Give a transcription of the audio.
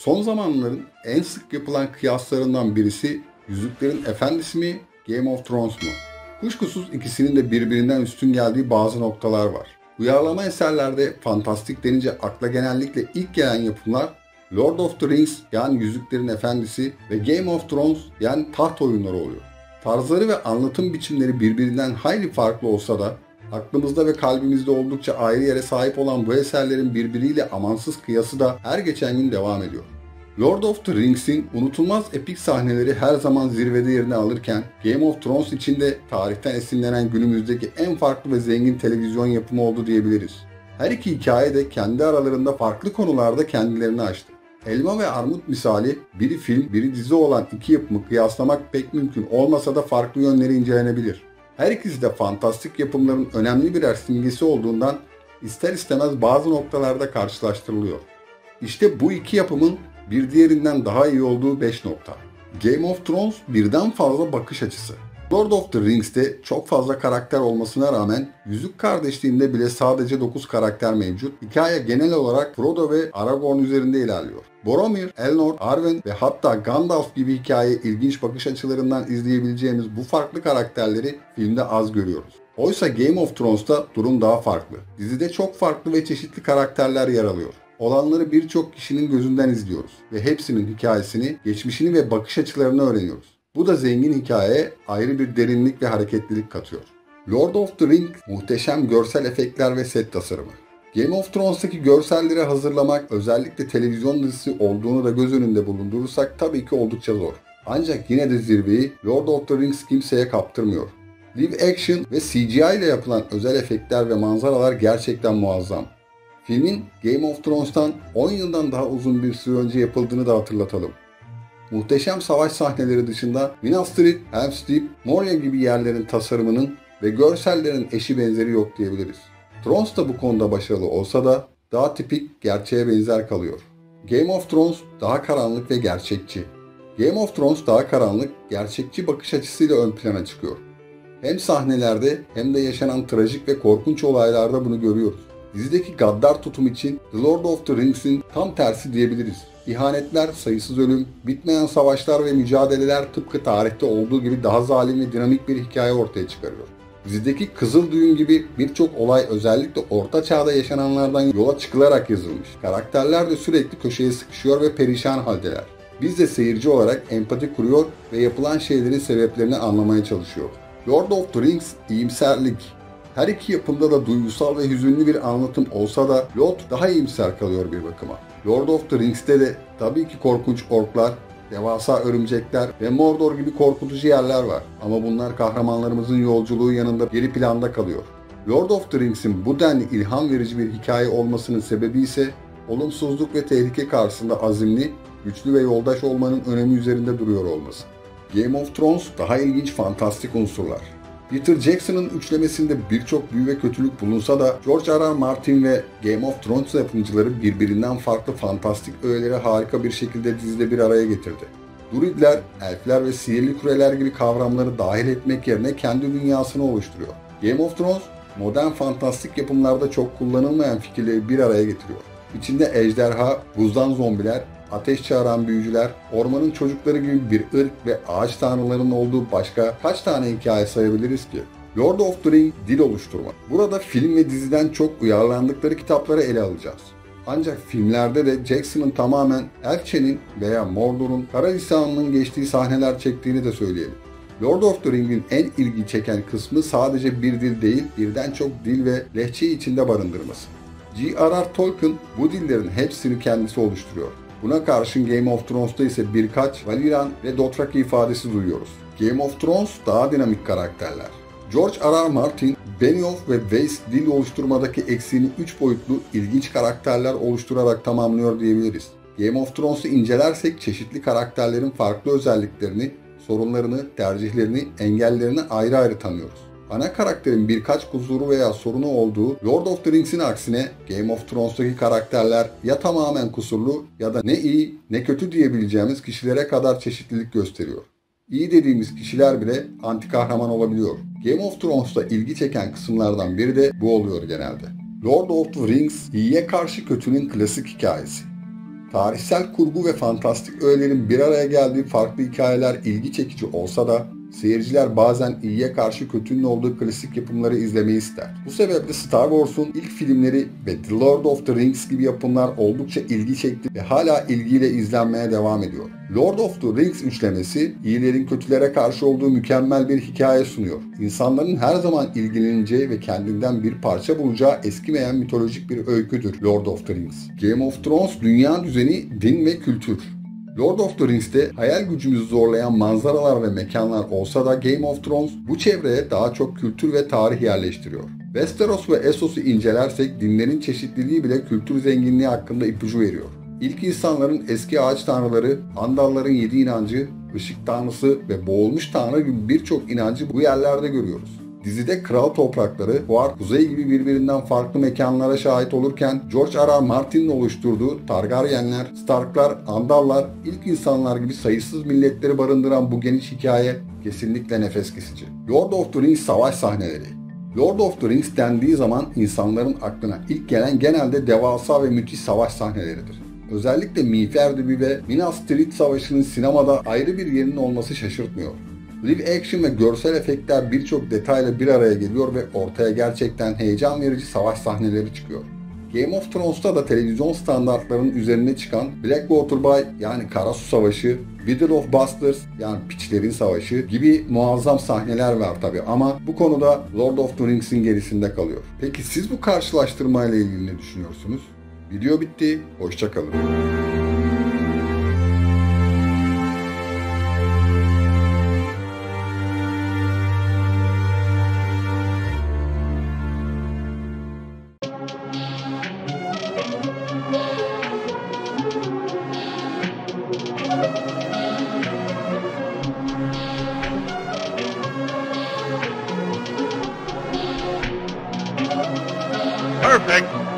Son zamanların en sık yapılan kıyaslarından birisi Yüzüklerin Efendisi mi, Game of Thrones mu? Kuşkusuz ikisinin de birbirinden üstün geldiği bazı noktalar var. Uyarlama eserlerde fantastik denince akla genellikle ilk gelen yapımlar Lord of the Rings yani Yüzüklerin Efendisi ve Game of Thrones yani taht oyunları oluyor. Tarzları ve anlatım biçimleri birbirinden hayli farklı olsa da aklımızda ve kalbimizde oldukça ayrı yere sahip olan bu eserlerin birbiriyle amansız kıyası da her geçen gün devam ediyor. Lord of the Rings'in unutulmaz epik sahneleri her zaman zirvede yerini alırken Game of Thrones için de tarihten esinlenen günümüzdeki en farklı ve zengin televizyon yapımı oldu diyebiliriz. Her iki hikaye de kendi aralarında farklı konularda kendilerini aştı. Elma ve armut misali biri film, biri dizi olan iki yapımı kıyaslamak pek mümkün olmasa da farklı yönleri incelenebilir. Her ikisi de fantastik yapımların önemli birer simgesi olduğundan ister istemez bazı noktalarda karşılaştırılıyor. İşte bu iki yapımın bir diğerinden daha iyi olduğu 5 nokta. Game of Thrones birden fazla bakış açısı. Lord of the Rings'te çok fazla karakter olmasına rağmen Yüzük Kardeşliği'nde bile sadece 9 karakter mevcut. Hikaye genel olarak Frodo ve Aragorn üzerinde ilerliyor. Boromir, Elnor, Arwen ve hatta Gandalf gibi hikaye ilginç bakış açılarından izleyebileceğimiz bu farklı karakterleri filmde az görüyoruz. Oysa Game of Thrones'ta durum daha farklı. Dizide çok farklı ve çeşitli karakterler yer alıyor. Olanları birçok kişinin gözünden izliyoruz ve hepsinin hikayesini, geçmişini ve bakış açılarını öğreniyoruz. Bu da zengin hikayeye ayrı bir derinlik ve hareketlilik katıyor. Lord of the Rings muhteşem görsel efektler ve set tasarımı. Game of Thrones'taki görselleri hazırlamak özellikle televizyon dizisi olduğunu da göz önünde bulundurursak tabii ki oldukça zor. Ancak yine de zirveyi Lord of the Rings kimseye kaptırmıyor. Live action ve CGI ile yapılan özel efektler ve manzaralar gerçekten muazzam. Filmin Game of Thrones'tan 10 yıldan daha uzun bir süre önce yapıldığını da hatırlatalım. Muhteşem savaş sahneleri dışında Minas Tirith, Helm's Deep, Moria gibi yerlerin tasarımının ve görsellerin eşi benzeri yok diyebiliriz. Thrones da bu konuda başarılı olsa da daha tipik, gerçeğe benzer kalıyor. Game of Thrones daha karanlık ve gerçekçi. Game of Thrones daha karanlık, gerçekçi bakış açısıyla ön plana çıkıyor. Hem sahnelerde hem de yaşanan trajik ve korkunç olaylarda bunu görüyoruz. Dizideki gaddar tutum için The Lord of the Rings'in tam tersi diyebiliriz. İhanetler, sayısız ölüm, bitmeyen savaşlar ve mücadeleler tıpkı tarihte olduğu gibi daha zalim ve dinamik bir hikaye ortaya çıkarıyor. Dizideki Kızıl Düğün gibi birçok olay özellikle Orta Çağ'da yaşananlardan yola çıkılarak yazılmış. Karakterler de sürekli köşeye sıkışıyor ve perişan haldeler. Biz de seyirci olarak empati kuruyor ve yapılan şeylerin sebeplerini anlamaya çalışıyor. Lord of the Rings iyimserlik. Her iki yapımda da duygusal ve hüzünlü bir anlatım olsa da Lot daha iyimser kalıyor bir bakıma. Lord of the Rings'te de tabii ki korkunç orklar, devasa örümcekler ve Mordor gibi korkutucu yerler var. Ama bunlar kahramanlarımızın yolculuğu yanında geri planda kalıyor. Lord of the Rings'in bu denli ilham verici bir hikaye olmasının sebebi ise olumsuzluk ve tehlike karşısında azimli, güçlü ve yoldaş olmanın önemi üzerinde duruyor olması. Game of Thrones daha ilginç fantastik unsurlar. Peter Jackson'ın üçlemesinde birçok büyü ve kötülük bulunsa da George R. R. Martin ve Game of Thrones yapımcıları birbirinden farklı fantastik öğeleri harika bir şekilde dizide bir araya getirdi. Druidler, elfler ve sihirli küreler gibi kavramları dahil etmek yerine kendi dünyasını oluşturuyor. Game of Thrones, modern fantastik yapımlarda çok kullanılmayan fikirleri bir araya getiriyor. İçinde ejderha, buzdan zombiler, ateş çağıran büyücüler, ormanın çocukları gibi bir ırk ve ağaç tanrılarının olduğu başka kaç tane hikaye sayabiliriz ki? Lord of the Rings dil oluşturma. Burada film ve diziden çok uyarlandıkları kitapları ele alacağız. Ancak filmlerde de Jackson'ın tamamen Elfçe'nin veya Mordor'un Kara Lisanı'nın geçtiği sahneler çektiğini de söyleyelim. Lord of the Rings'in en ilgi çeken kısmı sadece bir dil değil, birden çok dil ve lehçe içinde barındırması. J.R.R. Tolkien bu dillerin hepsini kendisi oluşturuyor. Buna karşın Game of Thrones'ta ise birkaç Valyrian ve Dothraki ifadesi duyuyoruz. Game of Thrones daha dinamik karakterler. George R. R. Martin, Benioff ve Weiss dil oluşturmadaki eksiğini 3 boyutlu ilginç karakterler oluşturarak tamamlıyor diyebiliriz. Game of Thrones'u incelersek çeşitli karakterlerin farklı özelliklerini, sorunlarını, tercihlerini, engellerini ayrı ayrı tanıyoruz. Ana karakterin birkaç kusuru veya sorunu olduğu Lord of the Rings'in aksine Game of Thrones'taki karakterler ya tamamen kusurlu ya da ne iyi ne kötü diyebileceğimiz kişilere kadar çeşitlilik gösteriyor. İyi dediğimiz kişiler bile anti kahraman olabiliyor. Game of Thrones'ta ilgi çeken kısımlardan biri de bu oluyor genelde. Lord of the Rings, iyiye karşı kötünün klasik hikayesi. Tarihsel kurgu ve fantastik öğelerin bir araya geldiği farklı hikayeler ilgi çekici olsa da seyirciler bazen iyiye karşı kötünün olduğu klasik yapımları izlemeyi ister. Bu sebeple Star Wars'un ilk filmleri ve The Lord of the Rings gibi yapımlar oldukça ilgi çekti ve hala ilgiyle izlenmeye devam ediyor. Lord of the Rings üçlemesi, iyilerin kötülere karşı olduğu mükemmel bir hikaye sunuyor. İnsanların her zaman ilgileneceği ve kendinden bir parça bulacağı eskimeyen mitolojik bir öyküdür Lord of the Rings. Game of Thrones dünya düzeni, din ve kültür. Lord of the Rings'te hayal gücümüzü zorlayan manzaralar ve mekanlar olsa da Game of Thrones bu çevreye daha çok kültür ve tarih yerleştiriyor. Westeros ve Essos'u incelersek dinlerin çeşitliliği bile kültür zenginliği hakkında ipucu veriyor. İlk insanların eski ağaç tanrıları, Andalların 7 inancı, ışık tanrısı ve boğulmuş tanrı gibi birçok inancı bu yerlerde görüyoruz. Dizide kral toprakları, Huar, kuzey gibi birbirinden farklı mekanlara şahit olurken George R. R. Martin'in oluşturduğu Targaryenler, Starklar, Andallar, ilk insanlar gibi sayısız milletleri barındıran bu geniş hikaye kesinlikle nefes kesici. Lord of the Rings savaş sahneleri. Lord of the Rings dendiği zaman insanların aklına ilk gelen genelde devasa ve müthiş savaş sahneleridir. Özellikle Miğfer ve Minas Tirith Savaşı'nın sinemada ayrı bir yerinin olması şaşırtmıyor. Live action ve görsel efektler birçok detayla bir araya geliyor ve ortaya gerçekten heyecan verici savaş sahneleri çıkıyor. Game of Thrones'ta da televizyon standartlarının üzerine çıkan Blackwater Bay yani Karasu Savaşı, Battle of Bastards yani Piçlerin Savaşı gibi muazzam sahneler var tabi ama bu konuda Lord of the Rings'in gerisinde kalıyor. Peki siz bu karşılaştırmayla ilgili ne düşünüyorsunuz? Video bitti, hoşça kalın. Perfect.